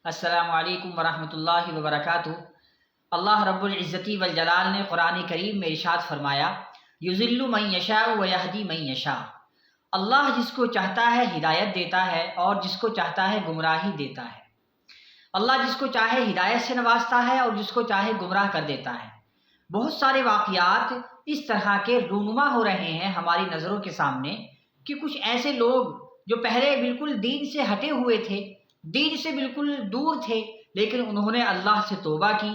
السلام علیکم ورحمۃ اللہ وبرکاتہ۔ اللہ رب العزتی والجلال نے قرآن کریم میں ارشاد فرمایا، یضل من یشاء ویہدی من یشاء۔ اللہ جس کو چاہتا ہے ہدایت دیتا ہے اور جس کو چاہتا ہے گمراہی دیتا ہے۔ اللہ جس کو چاہے ہدایت سے نوازتا ہے اور جس کو چاہے گمراہ کر دیتا ہے۔ بہت سارے واقعات اس طرح کے رونما ہو رہے ہیں ہماری نظروں کے سامنے کہ کچھ ایسے لوگ جو پہلے بالکل دین سے ہٹے ہوئے تھے، دین سے بالکل دور تھے، لیکن انہوں نے اللہ سے توبہ کی،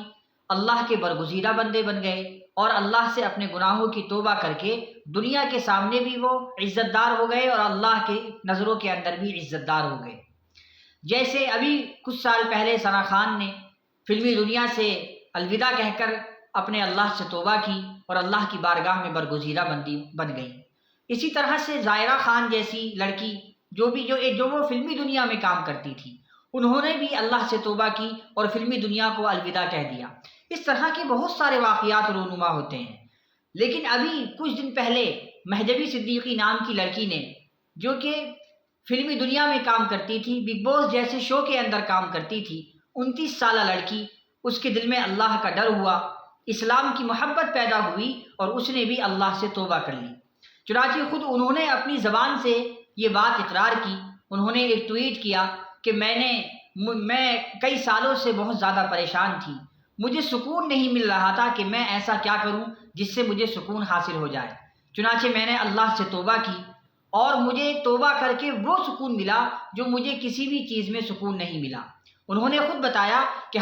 اللہ کے برگزیدہ بندے بن گئے اور اللہ سے اپنے گناہوں کی توبہ کر کے دنیا کے سامنے بھی وہ عزت دار ہو گئے اور اللہ کی نظروں کے اندر بھی عزت دار ہو گئے۔ جیسے ابھی کچھ سال پہلے ثنا خان نے فلمی دنیا سے الوداع کہہ کر اپنے اللہ سے توبہ کی اور اللہ کی بارگاہ میں برگزیدہ بن گئی۔ اسی طرح سے زائرہ خان جیسی لڑکی جو وہ فلمی دنیا میں کام کرتی تھی، انہوں نے بھی اللہ سے توبہ کی اور فلمی دنیا کو الوداع کہہ دیا۔ اس طرح کے بہت سارے واقعات رونما ہوتے ہیں۔ لیکن ابھی کچھ دن پہلے مہجبی صدیقی نام کی لڑکی نے، جو کہ فلمی دنیا میں کام کرتی تھی، بگ باس جیسے شو کے اندر کام کرتی تھی، 29 سالہ لڑکی، اس کے دل میں اللہ کا ڈر ہوا، اسلام کی محبت پیدا ہوئی اور اس نے بھی اللہ سے توبہ کر لی۔ چنانچہ خود انہوں نے اپنی زبان سے یہ بات اقرار کی۔ انہوں نے ایک ٹویٹ کیا کہ میں کئی سالوں سے بہت زیادہ پریشان تھی، مجھے سکون نہیں مل رہا تھا کہ میں ایسا کیا کروں جس سے مجھے سکون حاصل ہو جائے۔ چنانچہ میں نے اللہ سے توبہ کی اور مجھے توبہ کر کے وہ سکون ملا جو مجھے کسی بھی چیز میں سکون نہیں ملا۔ انہوں نے خود بتایا کہ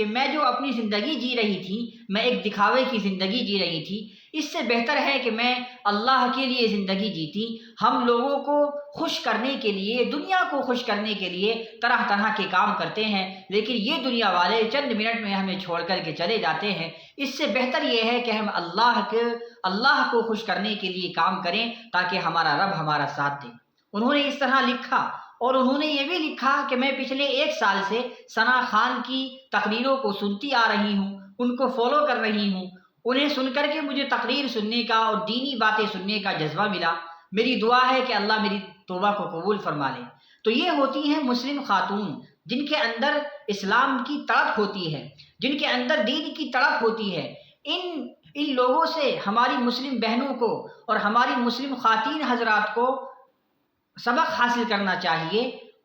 میں جو اپنی زندگی جی رہی تھی، میں ایک دکھاوے کی زندگی جی رہی تھی، اس سے بہتر ہے کہ میں اللہ کے لیے زندگی جیتی۔ ہم لوگوں کو خوش کرنے کے لیے، دنیا کو خوش کرنے کے لیے طرح طرح کے کام کرتے ہیں، لیکن یہ دنیا والے چند منٹ میں ہمیں چھوڑ کر کے چلے جاتے ہیں۔ اس سے بہتر یہ ہے کہ ہم اللہ کو خوش کرنے کے لیے کام کریں تاکہ ہمارا رب ہمارا ساتھ دے۔ انہوں نے اس طرح لکھا اور انہوں نے یہ بھی لکھا کہ میں پچھلے 1 سال سے ثنا خان کی تقریروں کو سنتی آ رہی ہوں، ان کو فالو کر رہی ہوں، انہیں سن کر کے مجھے تقریر سننے کا اور دینی باتیں سننے کا جذبہ ملا۔ میری دعا ہے کہ اللہ میری توبہ کو قبول فرما لے۔ تو یہ ہوتی ہیں مسلم خاتون جن کے اندر اسلام کی تڑپ ہوتی ہے، جن کے اندر دین کی تڑپ ہوتی ہے۔ ان لوگوں سے ہماری مسلم بہنوں کو اور ہماری مسلم خواتین حضرات کو سبق حاصل کرنا چاہیے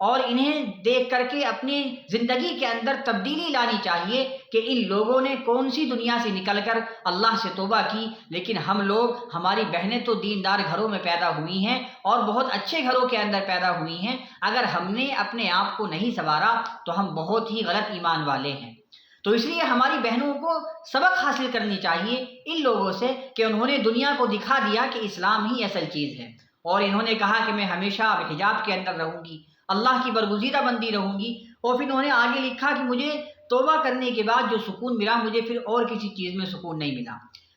اور انہیں دیکھ کر کے اپنی زندگی کے اندر تبدیلی لانی چاہیے کہ ان لوگوں نے کون سی دنیا سے نکل کر اللہ سے توبہ کی، لیکن ہماری بہنیں تو دیندار گھروں میں پیدا ہوئی ہیں اور بہت اچھے گھروں کے اندر پیدا ہوئی ہیں۔ اگر ہم نے اپنے آپ کو نہیں سنوارا تو ہم بہت ہی غلط ایمان والے ہیں۔ تو اس لیے ہماری بہنوں کو سبق حاصل کرنی چاہیے ان لوگوں سے کہ انہوں نے دنیا کو دکھا دیا کہ اسلام ہی اصل چیز ہے، اور انہوں نے کہا کہ میں ہمیشہ حجاب کے اندر رہوں گی، اللہ کی برگزیدہ بندی رہوں گی، اور پھر انہوں نے آگے لکھا کہ مجھے توبہ کرنے کے بعد جو سکون ملا مجھے پھر اور کسی چیز میں سکون نہیں ملا۔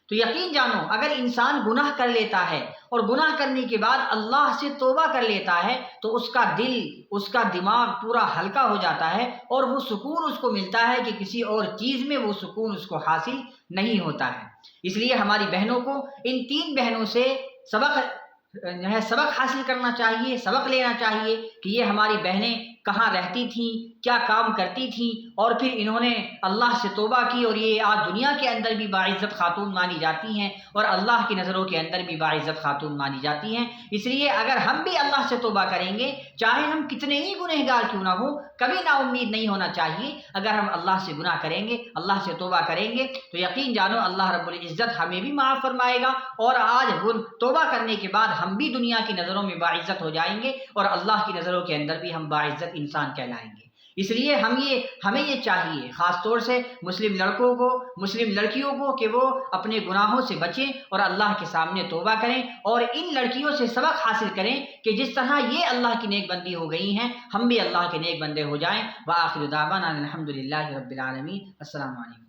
تو یقین جانو اگر انسان گناہ کر لیتا ہے اور گناہ کرنے کے بعد اللہ سے توبہ کر لیتا ہے تو اس کا دل، اس کا دماغ پورا ہلکا ہو جاتا ہے اور وہ سکون اس کو ملتا ہے کہ کسی اور چیز میں وہ سکون اس کو حاصل نہیں ہوتا ہے۔ اس لیے ہماری بہنوں کو ان 3 بہنوں سے سبق حاصل کرنا چاہیے، سبق لینا چاہیے کہ یہ ہماری بہنیں کہاں رہتی تھیں، کیا کام کرتی تھیں، اور پھر انہوں نے اللہ سے توبہ کی اور یہ آج دنیا کے اندر بھی باعزت خاتون مانی جاتی ہیں اور اللہ کی نظروں کے اندر بھی باعزت خاتون مانی جاتی ہیں۔ اس لیے اگر ہم بھی اللہ سے توبہ کریں گے، چاہے ہم کتنے ہی گنہگار کیوں نہ ہوں، کبھی نا امید نہیں ہونا چاہیے۔ اگر ہم اللہ سے گناہ کریں گے، اللہ سے توبہ کریں گے تو یقین جانو اللہ رب العزت ہمیں بھی معاف فرمائے گا، اور آج توبہ کرنے کے بعد ہم بھی دنیا کی نظروں میں باعزت ہو جائیں گے اور اللہ کی نظروں کے اندر بھی ہم باعزت انسان کہلائیں گے۔ اس لیے ہمیں یہ چاہیے، خاص طور سے مسلم لڑکوں کو، مسلم لڑکیوں کو، کہ وہ اپنے گناہوں سے بچیں اور اللہ کے سامنے توبہ کریں اور ان لڑکیوں سے سبق حاصل کریں کہ جس طرح یہ اللہ کی نیک بندی ہو گئی ہیں، ہم بھی اللہ کے نیک بندے ہو جائیں۔ وآخر دعوانا الحمدللہ رب العالمین۔ السلام علیکم۔